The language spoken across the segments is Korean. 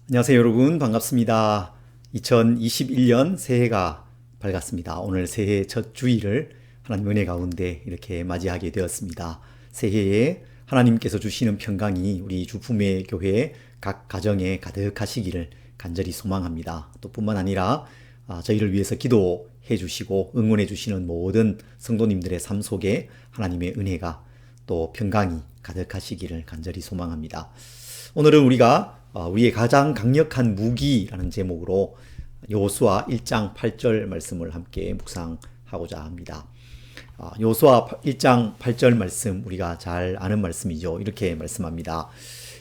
안녕하세요, 여러분. 반갑습니다. 2021년 새해가 밝았습니다. 오늘 새해 첫 주일을 하나님 은혜 가운데 이렇게 맞이하게 되었습니다. 새해에 하나님께서 주시는 평강이 우리 주품의 교회 각 가정에 가득하시기를 간절히 소망합니다. 또 뿐만 아니라 저희를 위해서 기도해 주시고 응원해 주시는 모든 성도님들의 삶 속에 하나님의 은혜가 또 평강이 가득하시기를 간절히 소망합니다. 오늘은 우리가 우리의 가장 강력한 무기라는 제목으로 여호수아 1장 8절 말씀을 함께 묵상하고자 합니다. 여호수아 1장 8절 말씀 우리가 잘 아는 말씀이죠. 이렇게 말씀합니다.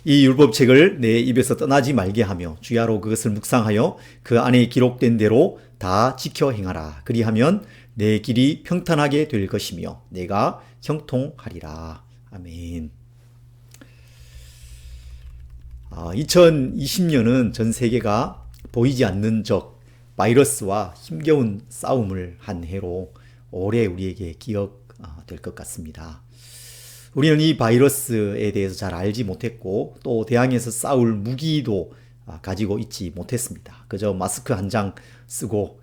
이 율법책을 내 입에서 떠나지 말게 하며 주야로 그것을 묵상하여 그 안에 기록된 대로 다 지켜 행하라. 그리하면 내 길이 평탄하게 될 것이며 내가 형통하리라. 아멘. 2020년은 전 세계가 보이지 않는 적 바이러스와 힘겨운 싸움을 한 해로 오래 우리에게 기억될 것 같습니다. 우리는 이 바이러스에 대해서 잘 알지 못했고 또 대항해서 싸울 무기도 가지고 있지 못했습니다. 그저 마스크 한 장 쓰고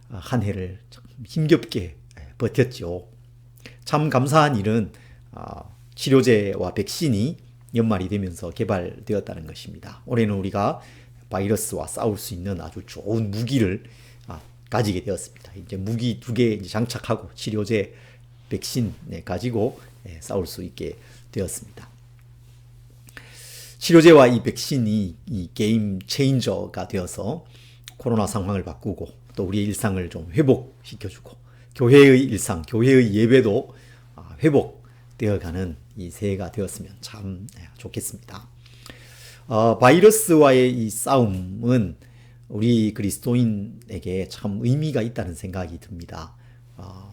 한 해를 참 힘겹게 버텼죠. 참 감사한 일은 치료제와 백신이 연말이 되면서 개발되었다는 것입니다. 올해는 우리가 바이러스와 싸울 수 있는 아주 좋은 무기를 가지게 되었습니다. 이제 무기 2개 장착하고 치료제, 백신 가지고 싸울 수 있게 되었습니다. 치료제와 이 백신이 이 게임 체인저가 되어서 코로나 상황을 바꾸고 또 우리의 일상을 좀 회복시켜주고 교회의 일상, 교회의 예배도 회복되어가는 이 새해가 되었으면 참 좋겠습니다. 바이러스와의 이 싸움은 우리 그리스도인에게 참 의미가 있다는 생각이 듭니다.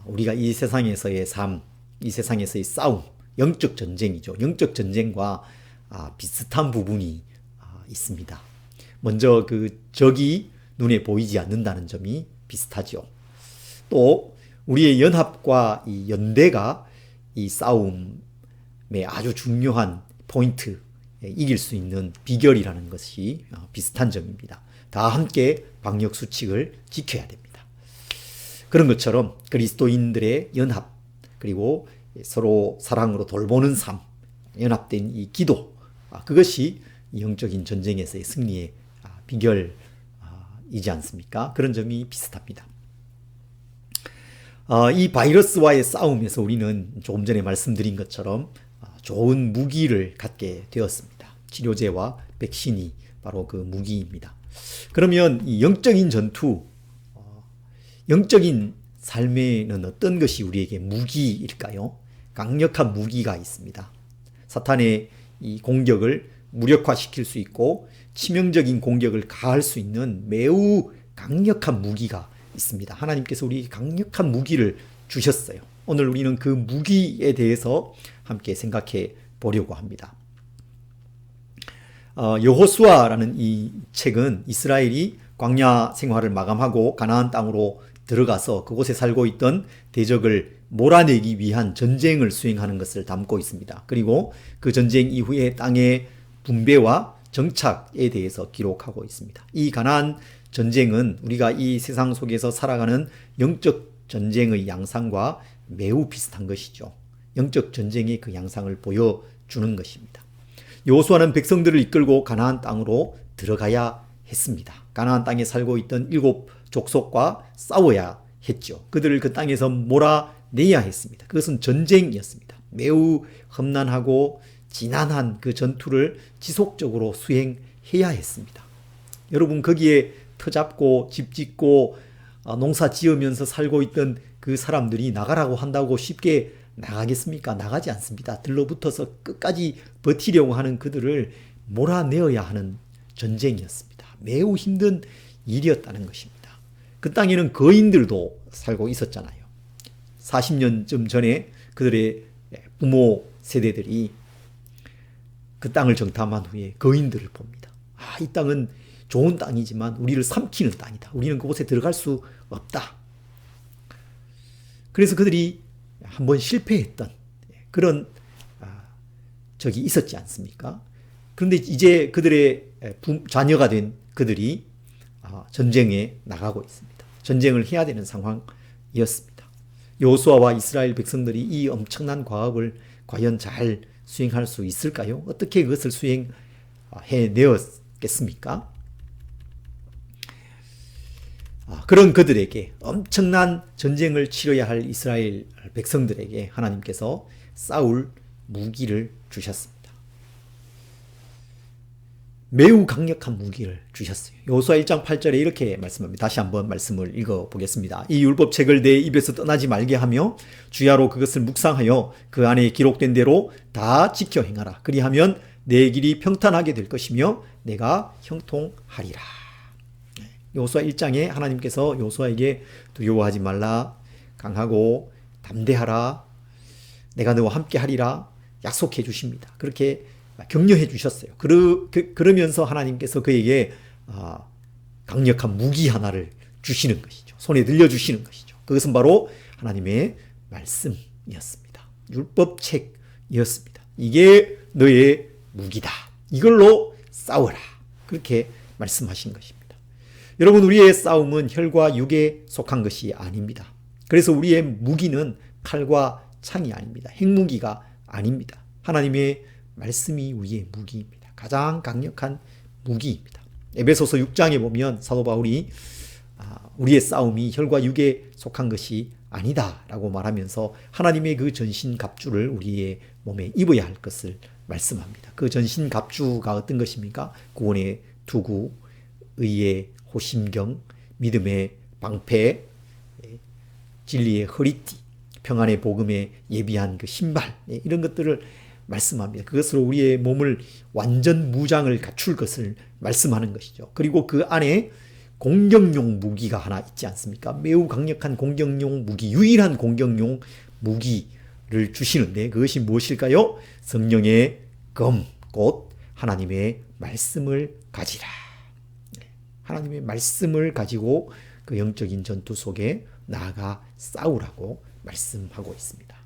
우리가 이 세상에서의 삶, 이 세상에서의 싸움, 영적 전쟁이죠. 영적 전쟁과 비슷한 부분이 있습니다. 먼저 그 적이 눈에 보이지 않는다는 점이 비슷하죠. 또 우리의 연합과 이 연대가 이 싸움의 아주 중요한 포인트, 이길 수 있는 비결이라는 것이 비슷한 점입니다. 다 함께 방역 수칙을 지켜야 됩니다. 그런 것처럼 그리스도인들의 연합, 그리고 서로 사랑으로 돌보는 삶, 연합된 이 기도, 그것이 영적인 전쟁에서의 승리의 비결이지 않습니까? 그런 점이 비슷합니다. 이 바이러스와의 싸움에서 우리는 조금 전에 말씀드린 것처럼 좋은 무기를 갖게 되었습니다. 치료제와 백신이 바로 그 무기입니다. 그러면 이 영적인 전투, 영적인 삶에는 어떤 것이 우리에게 무기일까요? 강력한 무기가 있습니다. 사탄의 이 공격을 무력화시킬 수 있고 치명적인 공격을 가할 수 있는 매우 강력한 무기가 있습니다. 하나님께서 우리에게 강력한 무기를 주셨어요. 오늘 우리는 그 무기에 대해서 함께 생각해 보려고 합니다. 여호수아라는 이 책은 이스라엘이 광야 생활을 마감하고 가나안 땅으로 들어가서 그곳에 살고 있던 대적을 몰아내기 위한 전쟁을 수행하는 것을 담고 있습니다. 그리고 그 전쟁 이후에 땅의 분배와 정착에 대해서 기록하고 있습니다. 이 가나안 전쟁은 우리가 이 세상 속에서 살아가는 영적 전쟁의 양상과 매우 비슷한 것이죠. 영적 전쟁의 그 양상을 보여주는 것입니다. 여호수아는 백성들을 이끌고 가나안 땅으로 들어가야 했습니다. 가나안 땅에 살고 있던 7 족속과 싸워야 했죠. 그들을 그 땅에서 몰아내야 했습니다. 그것은 전쟁이었습니다. 매우 험난하고 지난한 그 전투를 지속적으로 수행해야 했습니다. 여러분, 거기에 터잡고 집 짓고 농사 지으면서 살고 있던 그 사람들이 나가라고 한다고 쉽게 나가겠습니까? 나가지 않습니다. 들러붙어서 끝까지 버티려고 하는 그들을 몰아내어야 하는 전쟁이었습니다. 매우 힘든 일이었다는 것입니다. 그 땅에는 거인들도 살고 있었잖아요. 40년쯤 전에 그들의 부모 세대들이 그 땅을 정탐한 후에 거인들을 봅니다. 이 땅은 좋은 땅이지만 우리를 삼키는 땅이다. 우리는 그곳에 들어갈 수 없다. 그래서 그들이 한번 실패했던 그런 적이 있었지 않습니까? 그런데 이제 그들의 자녀가 된 그들이 전쟁에 나가고 있습니다. 전쟁을 해야 되는 상황이었습니다. 여호수아와 이스라엘 백성들이 이 엄청난 과업을 과연 잘 수행할 수 있을까요? 어떻게 그것을 수행해내었겠습니까? 그런 그들에게 엄청난 전쟁을 치러야 할 이스라엘 백성들에게 하나님께서 싸울 무기를 주셨습니다. 매우 강력한 무기를 주셨어요. 여호수아 1장 8절에 이렇게 말씀합니다. 다시 한번 말씀을 읽어보겠습니다. 이 율법책을 내 입에서 떠나지 말게 하며 주야로 그것을 묵상하여 그 안에 기록된 대로 다 지켜 행하라. 그리하면 내 길이 평탄하게 될 것이며 내가 형통하리라. 여호수아 1장에 하나님께서 여호수아에게 두려워하지 말라, 강하고 담대하라, 내가 너와 함께 하리라 약속해 주십니다. 그렇게 격려해 주셨어요. 그러면서 하나님께서 그에게 강력한 무기 하나를 주시는 것이죠. 손에 들려주시는 것이죠. 그것은 바로 하나님의 말씀이었습니다. 율법책이었습니다. 이게 너의 무기다. 이걸로 싸워라. 그렇게 말씀하신 것입니다. 여러분, 우리의 싸움은 혈과 육에 속한 것이 아닙니다. 그래서 우리의 무기는 칼과 창이 아닙니다. 핵무기가 아닙니다. 하나님의 말씀이 우리의 무기입니다. 가장 강력한 무기입니다. 에베소서 6장에 보면 사도 바울이 우리의 싸움이 혈과 육에 속한 것이 아니다 라고 말하면서 하나님의 그 전신갑주를 우리의 몸에 입어야 할 것을 말씀합니다. 그 전신갑주가 어떤 것입니까? 구원의 투구, 의의 호심경, 믿음의 방패, 진리의 허리띠, 평안의 복음에 예비한 그 신발, 이런 것들을 말씀합니다. 그것으로 우리의 몸을 완전 무장을 갖출 것을 말씀하는 것이죠. 그리고 그 안에 공격용 무기가 하나 있지 않습니까? 매우 강력한 공격용 무기, 유일한 공격용 무기를 주시는데 그것이 무엇일까요? 성령의 검, 곧 하나님의 말씀을 가지라. 하나님의 말씀을 가지고 그 영적인 전투 속에 나아가 싸우라고 말씀하고 있습니다.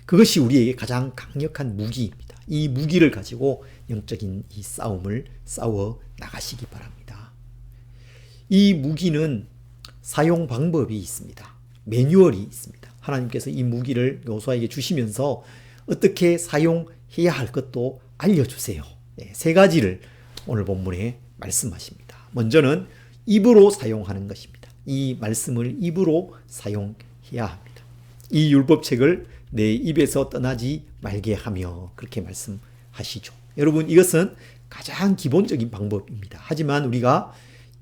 그것이 우리에게 가장 강력한 무기입니다. 이 무기를 가지고 영적인 이 싸움을 싸워 나가시기 바랍니다. 이 무기는 사용 방법이 있습니다. 매뉴얼이 있습니다. 하나님께서 이 무기를 여호수아에게 주시면서 어떻게 사용해야 할 것도 알려주세요. 세 가지를 오늘 본문에 말씀하십니다. 먼저는 입으로 사용하는 것입니다. 이 말씀을 입으로 사용해야 합니다. 이 율법책을 내 입에서 떠나지 말게 하며 그렇게 말씀하시죠. 여러분, 이것은 가장 기본적인 방법입니다. 하지만 우리가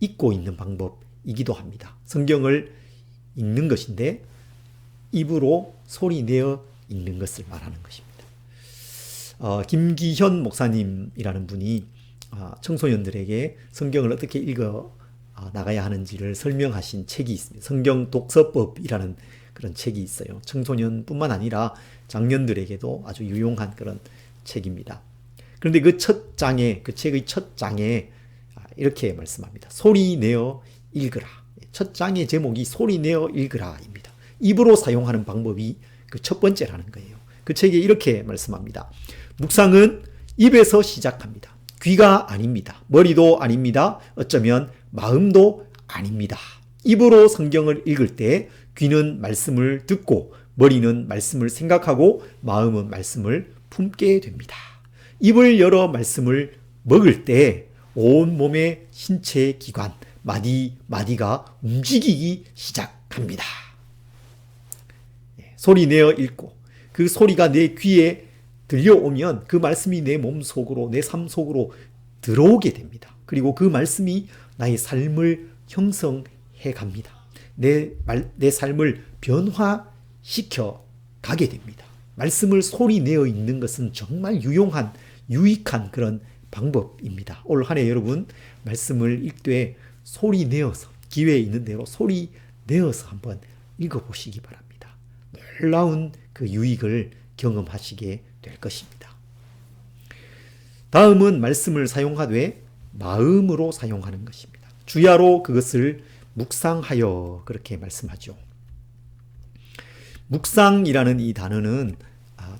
잊고 있는 방법이기도 합니다. 성경을 읽는 것인데 입으로 소리내어 읽는 것을 말하는 것입니다. 김기현 목사님이라는 분이 청소년들에게 성경을 어떻게 읽어 나가야 하는지를 설명하신 책이 있습니다. 성경 독서법이라는 그런 책이 있어요. 청소년뿐만 아니라 장년들에게도 아주 유용한 그런 책입니다. 그런데 그 책의 첫 장에 이렇게 말씀합니다. 소리 내어 읽으라. 첫 장의 제목이 소리 내어 읽으라입니다. 입으로 사용하는 방법이 그 첫 번째라는 거예요. 그 책에 이렇게 말씀합니다. 묵상은 입에서 시작합니다. 귀가 아닙니다. 머리도 아닙니다. 어쩌면 마음도 아닙니다. 입으로 성경을 읽을 때 귀는 말씀을 듣고 머리는 말씀을 생각하고 마음은 말씀을 품게 됩니다. 입을 열어 말씀을 먹을 때 온몸의 신체 기관, 마디가 움직이기 시작합니다. 소리 내어 읽고 그 소리가 내 귀에 들려오면 그 말씀이 내 몸 속으로, 내 삶 속으로 들어오게 됩니다. 그리고 그 말씀이 나의 삶을 형성해 갑니다. 내 삶을 변화시켜 가게 됩니다. 말씀을 소리 내어 읽는 것은 정말 유익한 그런 방법입니다. 올 한 해 여러분 말씀을 읽되 소리 내어서 기회에 있는 대로 소리 내어서 한번 읽어보시기 바랍니다. 놀라운 그 유익을 경험하시게 될 것입니다. 다음은 말씀을 사용하되 마음으로 사용하는 것입니다. 주야로 그것을 묵상하여 그렇게 말씀하죠. 묵상이라는 이 단어는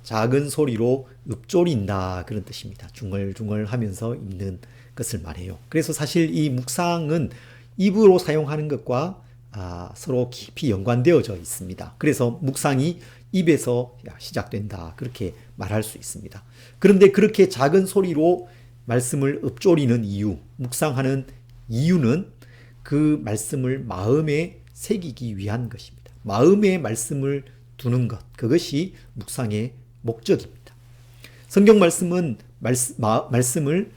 작은 소리로 읊조린다 그런 뜻입니다. 중얼중얼 하면서 읽는 것을 말해요. 그래서 사실 이 묵상은 입으로 사용하는 것과 서로 깊이 연관되어져 있습니다. 그래서 묵상이 입에서 시작된다 그렇게 말할 수 있습니다. 그런데 그렇게 작은 소리로 말씀을 읊조리는 이유, 묵상하는 이유는 그 말씀을 마음에 새기기 위한 것입니다. 마음에 말씀을 두는 것, 그것이 묵상의 목적입니다. 성경 말씀은 말씀을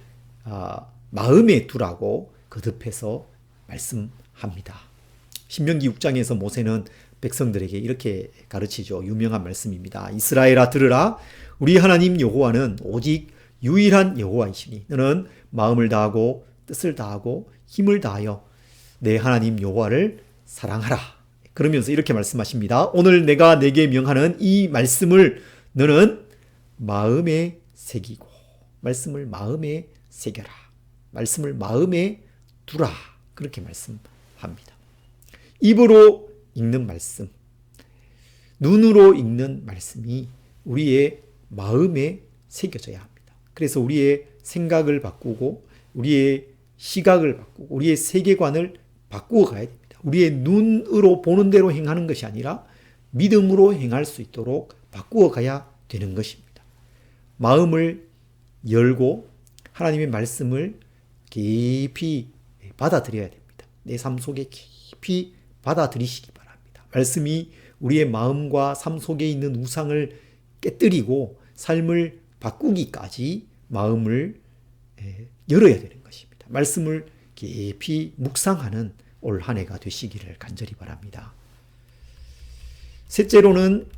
마음에 두라고 거듭해서 말씀합니다. 신명기 6장에서 모세는 백성들에게 이렇게 가르치죠. 유명한 말씀입니다. 이스라엘아 들으라. 우리 하나님 여호와는 오직 유일한 여호와이시니 너는 마음을 다하고 뜻을 다하고 힘을 다하여 내 하나님 여호와를 사랑하라. 그러면서 이렇게 말씀하십니다. 오늘 내가 내게 명하는 이 말씀을 너는 마음에 새기고 말씀을 마음에 새겨라. 말씀을 마음에 두라. 그렇게 말씀합니다. 입으로 읽는 말씀, 눈으로 읽는 말씀이 우리의 마음에 새겨져야 합니다. 그래서 우리의 생각을 바꾸고 우리의 시각을 바꾸고 우리의 세계관을 바꾸어 가야 됩니다. 우리의 눈으로 보는 대로 행하는 것이 아니라 믿음으로 행할 수 있도록 바꾸어 가야 되는 것입니다. 마음을 열고 하나님의 말씀을 깊이 받아들여야 됩니다. 내 삶 속에 깊이 받아들이시기 바랍니다. 말씀이 우리의 마음과 삶 속에 있는 우상을 깨뜨리고 삶을 바꾸기까지 마음을 열어야 되는 것입니다. 말씀을 깊이 묵상하는 올 한 해가 되시기를 간절히 바랍니다. 셋째로는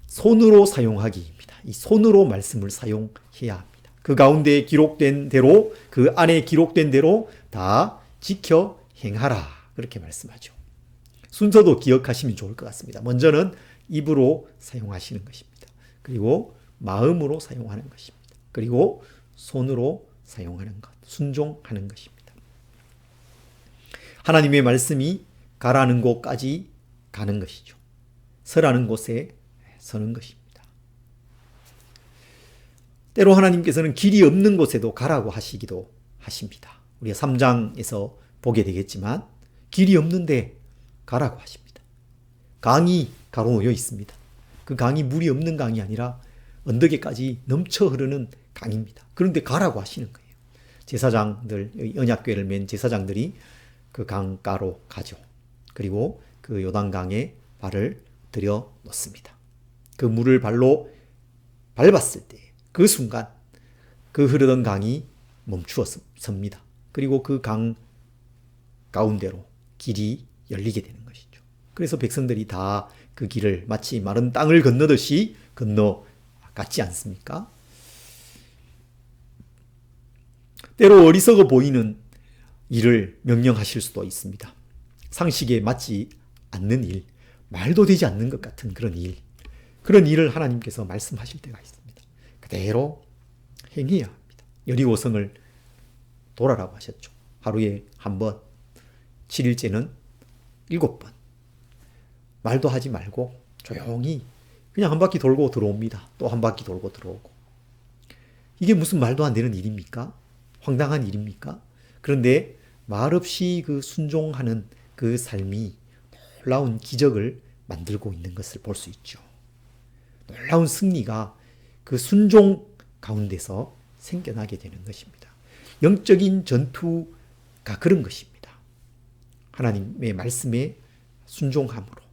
손으로 사용하기입니다. 이 손으로 말씀을 사용해야 합니다. 그 가운데 기록된 대로, 그 안에 기록된 대로 다 지켜 행하라. 그렇게 말씀하죠. 순서도 기억하시면 좋을 것 같습니다. 먼저는 입으로 사용하시는 것입니다. 그리고 마음으로 사용하는 것입니다. 그리고 손으로 사용하는 것, 순종하는 것입니다. 하나님의 말씀이 가라는 곳까지 가는 것이죠. 서라는 곳에 서는 것입니다. 때로 하나님께서는 길이 없는 곳에도 가라고 하시기도 하십니다. 우리가 3장에서 보게 되겠지만 길이 없는데 가라고 하십니다. 강이 가로놓여 있습니다. 그 강이 물이 없는 강이 아니라 언덕에까지 넘쳐 흐르는 강입니다. 그런데 가라고 하시는 거예요. 제사장들, 언약궤를 맨 제사장들이 그 강가로 가죠. 그리고 그 요단강에 발을 들여 놓습니다. 그 물을 발로 밟았을 때 그 순간 그 흐르던 강이 멈추어 섭니다. 그리고 그 강 가운데로 길이 열리게 되는 것이죠. 그래서 백성들이 다 그 길을 마치 마른 땅을 건너듯이 건너갔지 않습니까? 때로 어리석어 보이는 일을 명령하실 수도 있습니다. 상식에 맞지 않는 일, 말도 되지 않는 것 같은 그런 일을 하나님께서 말씀하실 때가 있습니다. 그대로 행해야 합니다. 여리고성을 돌아라고 하셨죠. 하루에 한 번, 7일째는 7번. 말도 하지 말고 조용히 그냥 한 바퀴 돌고 들어옵니다. 또 한 바퀴 돌고 들어오고. 이게 무슨 말도 안 되는 일입니까? 황당한 일입니까? 그런데 말없이 그 순종하는 그 삶이 놀라운 기적을 만들고 있는 것을 볼 수 있죠. 놀라운 승리가 그 순종 가운데서 생겨나게 되는 것입니다. 영적인 전투가 그런 것입니다. 하나님의 말씀에 순종함으로,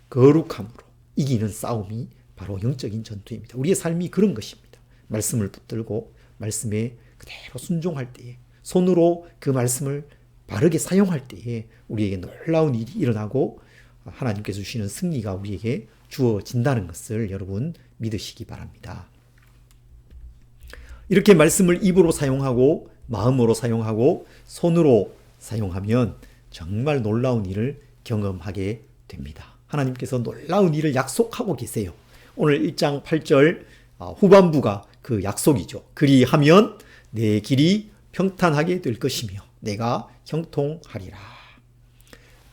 거룩함으로 이기는 싸움이 바로 영적인 전투입니다. 우리의 삶이 그런 것입니다. 말씀을 붙들고 말씀에 그대로 순종할 때에, 손으로 그 말씀을 바르게 사용할 때에 우리에게 놀라운 일이 일어나고 하나님께서 주시는 승리가 우리에게 주어진다는 것을 여러분 믿으시기 바랍니다. 이렇게 말씀을 입으로 사용하고 마음으로 사용하고 손으로 사용하면 정말 놀라운 일을 경험하게 됩니다. 하나님께서 놀라운 일을 약속하고 계세요. 오늘 1장 8절 후반부가 그 약속이죠. 그리하면 내 길이 평탄하게 될 것이며 내가 형통하리라.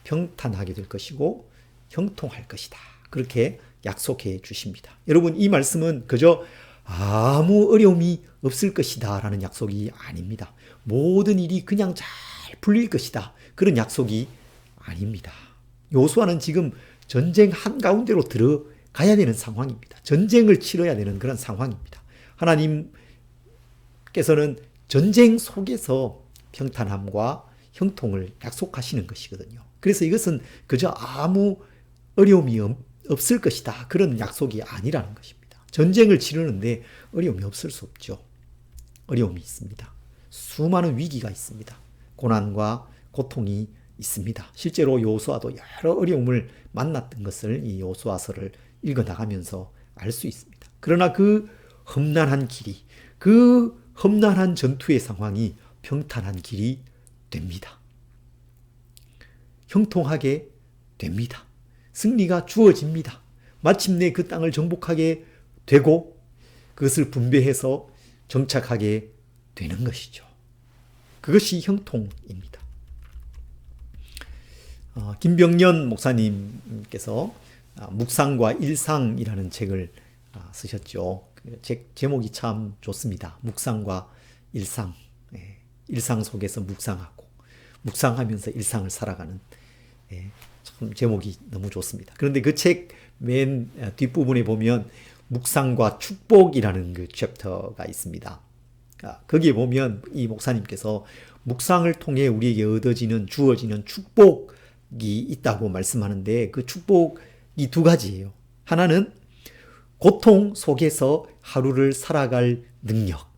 평탄하게 될 것이고 형통할 것이다. 그렇게 약속해 주십니다. 여러분, 이 말씀은 그저 아무 어려움이 없을 것이다 라는 약속이 아닙니다. 모든 일이 그냥 잘 풀릴 것이다, 그런 약속이 아닙니다. 요수아는 지금 전쟁 한가운데로 들어가야 되는 상황입니다. 전쟁을 치러야 되는 그런 상황입니다. 하나님께서는 전쟁 속에서 평탄함과 형통을 약속하시는 것이거든요. 그래서 이것은 그저 아무 어려움이 없을 것이다, 그런 약속이 아니라는 것입니다. 전쟁을 치르는데 어려움이 없을 수 없죠. 어려움이 있습니다. 수많은 위기가 있습니다. 고난과 고통이 있습니다. 실제로 여호수아도 여러 어려움을 만났던 것을 이 여호수아서를 읽어나가면서 알 수 있습니다. 그러나 그 험난한 길이, 그 험난한 전투의 상황이 평탄한 길이 됩니다. 형통하게 됩니다. 승리가 주어집니다. 마침내 그 땅을 정복하게 되고 그것을 분배해서 정착하게 되는 것이죠. 그것이 형통입니다. 김병년 목사님께서 묵상과 일상이라는 책을 쓰셨죠. 그 책 제목이 참 좋습니다. 묵상과 일상. 일상 속에서 묵상하고 묵상하면서 일상을 살아가는, 참 제목이 너무 좋습니다. 그런데 그 책 맨 뒷부분에 보면 묵상과 축복이라는 그 챕터가 있습니다. 거기에 보면 이 목사님께서 묵상을 통해 우리에게 얻어지는, 주어지는 축복이 있다고 말씀하는데, 그 축복이 두 가지예요. 하나는 고통 속에서 하루를 살아갈 능력.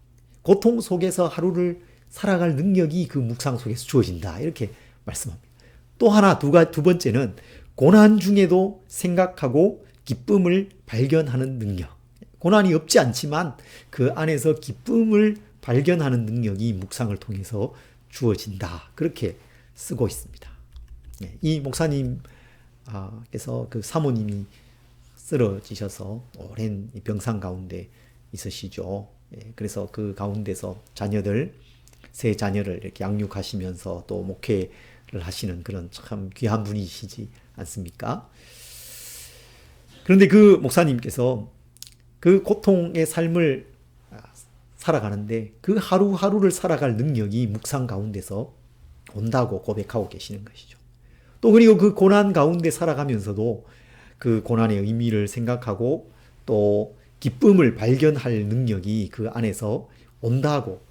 고통 속에서 하루를 살아갈 능력이 그 묵상 속에서 주어진다, 이렇게 말씀합니다. 또 하나, 두 번째는 고난 중에도 생각하고 기쁨을 발견하는 능력. 고난이 없지 않지만 그 안에서 기쁨을 발견하는 능력이 묵상을 통해서 주어진다, 그렇게 쓰고 있습니다. 이 목사님께서 그 사모님이 쓰러지셔서 오랜 병상 가운데 있으시죠. 그래서 그 가운데서 세 자녀를 이렇게 양육하시면서 또 목회를 하시는 그런 참 귀한 분이시지 않습니까? 그런데 그 목사님께서 그 고통의 삶을 살아가는데 그 하루하루를 살아갈 능력이 묵상 가운데서 온다고 고백하고 계시는 것이죠. 또 그리고 그 고난 가운데 살아가면서도 그 고난의 의미를 생각하고 또 기쁨을 발견할 능력이 그 안에서 온다고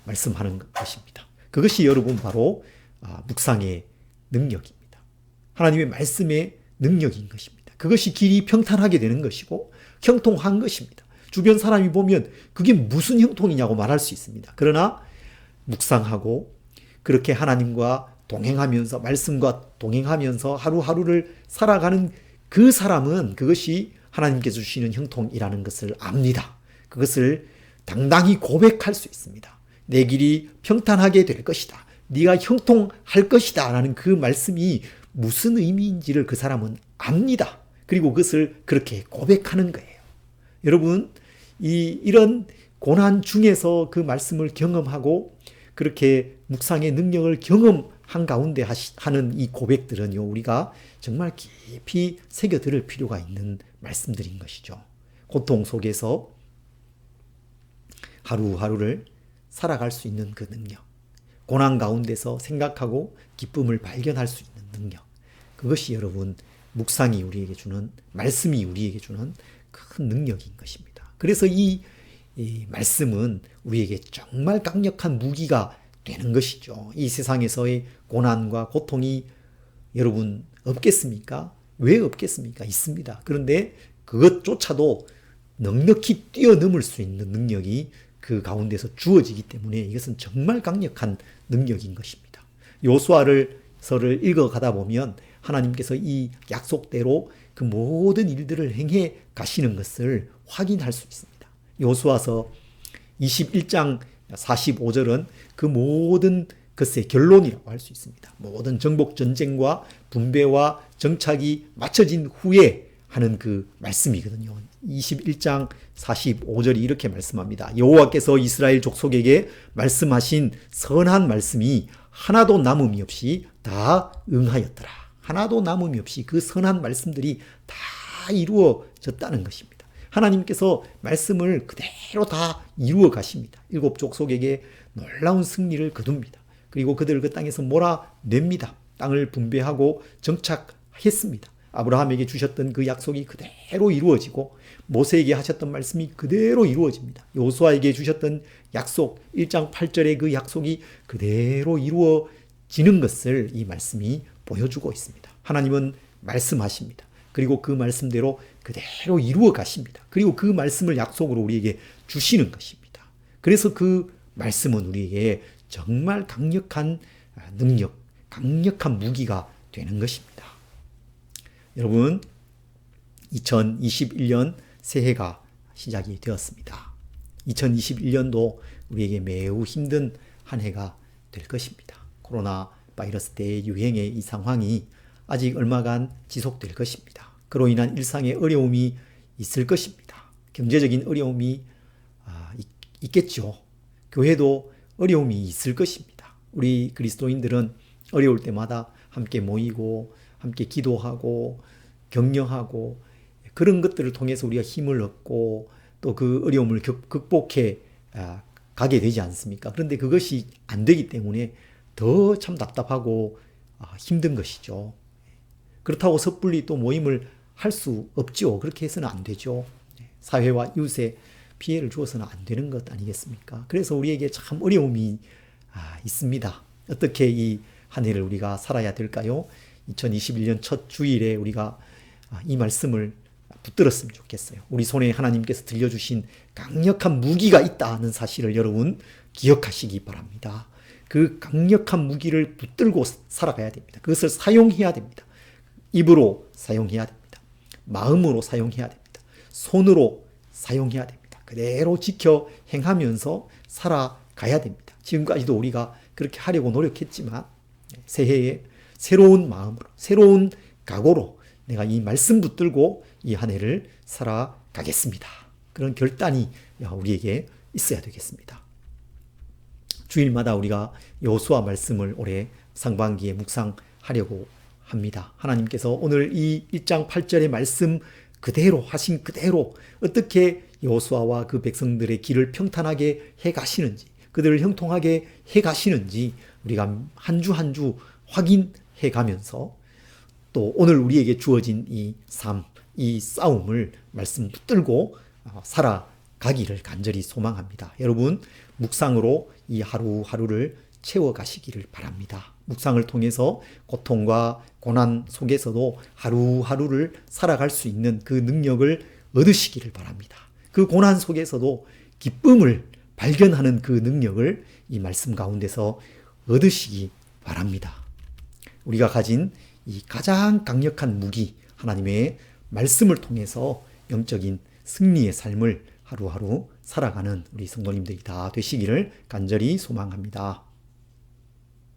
말씀하는 것입니다. 그것이 여러분 바로 묵상의 능력입니다. 하나님의 말씀의 능력인 것입니다. 그것이 길이 평탄하게 되는 것이고 형통한 것입니다. 주변 사람이 보면 그게 무슨 형통이냐고 말할 수 있습니다. 그러나 묵상하고 그렇게 하나님과 동행하면서, 말씀과 동행하면서 하루하루를 살아가는 그 사람은 그것이 하나님께서 주시는 형통이라는 것을 압니다. 그것을 당당히 고백할 수 있습니다. 내 길이 평탄하게 될 것이다, 네가 형통할 것이다 라는 그 말씀이 무슨 의미인지를 그 사람은 압니다. 그리고 그것을 그렇게 고백하는 거예요. 여러분, 이런 고난 중에서 그 말씀을 경험하고 그렇게 묵상의 능력을 경험한 가운데 하는 이 고백들은요, 우리가 정말 깊이 새겨들을 필요가 있는 말씀들인 것이죠. 고통 속에서 하루하루를 살아갈 수 있는 그 능력, 고난 가운데서 생각하고 기쁨을 발견할 수 있는 능력, 그것이 여러분 묵상이 우리에게 주는, 말씀이 우리에게 주는 큰 능력인 것입니다. 그래서 이 말씀은 우리에게 정말 강력한 무기가 되는 것이죠. 이 세상에서의 고난과 고통이 여러분 없겠습니까? 왜 없겠습니까? 있습니다. 그런데 그것조차도 넉넉히 뛰어넘을 수 있는 능력이 그 가운데서 주어지기 때문에 이것은 정말 강력한 능력인 것입니다. 여호수아서를 읽어가다 보면 하나님께서 이 약속대로 그 모든 일들을 행해 가시는 것을 확인할 수 있습니다. 여호수아서 21장 45절은 그 모든 것의 결론이라고 할 수 있습니다. 모든 정복 전쟁과 분배와 정착이 마쳐진 후에 하는 그 말씀이거든요. 21장 45절이 이렇게 말씀합니다. 여호와께서 이스라엘 족속에게 말씀하신 선한 말씀이 하나도 남음이 없이 다 응하였더라. 하나도 남음이 없이 그 선한 말씀들이 다 이루어졌다는 것입니다. 하나님께서 말씀을 그대로 다 이루어 가십니다. 일곱 족속에게 놀라운 승리를 거둡니다. 그리고 그들을 그 땅에서 몰아냅니다. 땅을 분배하고 정착했습니다. 아브라함에게 주셨던 그 약속이 그대로 이루어지고 모세에게 하셨던 말씀이 그대로 이루어집니다. 여호수아에게 주셨던 약속 1장 8절의 그 약속이 그대로 이루어지는 것을 이 말씀이 보여주고 있습니다. 하나님은 말씀하십니다. 그리고 그 말씀대로 그대로 이루어 가십니다. 그리고 그 말씀을 약속으로 우리에게 주시는 것입니다. 그래서 그 말씀은 우리에게 정말 강력한 능력, 강력한 무기가 되는 것입니다. 여러분, 2021년 새해가 시작이 되었습니다. 2021년도 우리에게 매우 힘든 한 해가 될 것입니다. 코로나 바이러스 대유행의 이 상황이 아직 얼마간 지속될 것입니다. 그로 인한 일상의 어려움이 있을 것입니다. 경제적인 어려움이 있겠죠. 교회도 어려움이 있을 것입니다. 우리 그리스도인들은 어려울 때마다 함께 모이고 함께 기도하고 격려하고 그런 것들을 통해서 우리가 힘을 얻고 또 그 어려움을 극복해 가게 되지 않습니까? 그런데 그것이 안 되기 때문에 더 참 답답하고 힘든 것이죠. 그렇다고 섣불리 또 모임을 할 수 없죠. 그렇게 해서는 안 되죠. 사회와 이웃에 피해를 주어서는 안 되는 것 아니겠습니까? 그래서 우리에게 참 어려움이 있습니다. 어떻게 이 한 해를 우리가 살아야 될까요? 2021년 첫 주일에 우리가 이 말씀을 붙들었으면 좋겠어요. 우리 손에 하나님께서 들려주신 강력한 무기가 있다는 사실을 여러분 기억하시기 바랍니다. 그 강력한 무기를 붙들고 살아가야 됩니다. 그것을 사용해야 됩니다. 입으로 사용해야 됩니다. 마음으로 사용해야 됩니다. 손으로 사용해야 됩니다. 그대로 지켜 행하면서 살아가야 됩니다. 지금까지도 우리가 그렇게 하려고 노력했지만 새해에 새로운 마음으로, 새로운 각오로 내가 이 말씀 붙들고 이 한 해를 살아가겠습니다. 그런 결단이 우리에게 있어야 되겠습니다. 주일마다 우리가 여호수아 말씀을 올해 상반기에 묵상하려고 합니다. 하나님께서 오늘 이 1장 8절의 말씀 그대로 하신 그대로 어떻게 여호수아와 그 백성들의 길을 평탄하게 해 가시는지, 그들을 형통하게 해 가시는지 우리가 한 주 한 주 확인해 가면서 또 오늘 우리에게 주어진 이 삶, 이 싸움을 말씀 붙들고 살아가기를 간절히 소망합니다. 여러분, 묵상으로 이 하루하루를 채워가시기를 바랍니다. 묵상을 통해서 고통과 고난 속에서도 하루하루를 살아갈 수 있는 그 능력을 얻으시기를 바랍니다. 그 고난 속에서도 기쁨을 발견하는 그 능력을 이 말씀 가운데서 얻으시기 바랍니다. 우리가 가진 이 가장 강력한 무기, 하나님의 말씀을 통해서 영적인 승리의 삶을 하루하루 살아가는 우리 성도님들이 다 되시기를 간절히 소망합니다.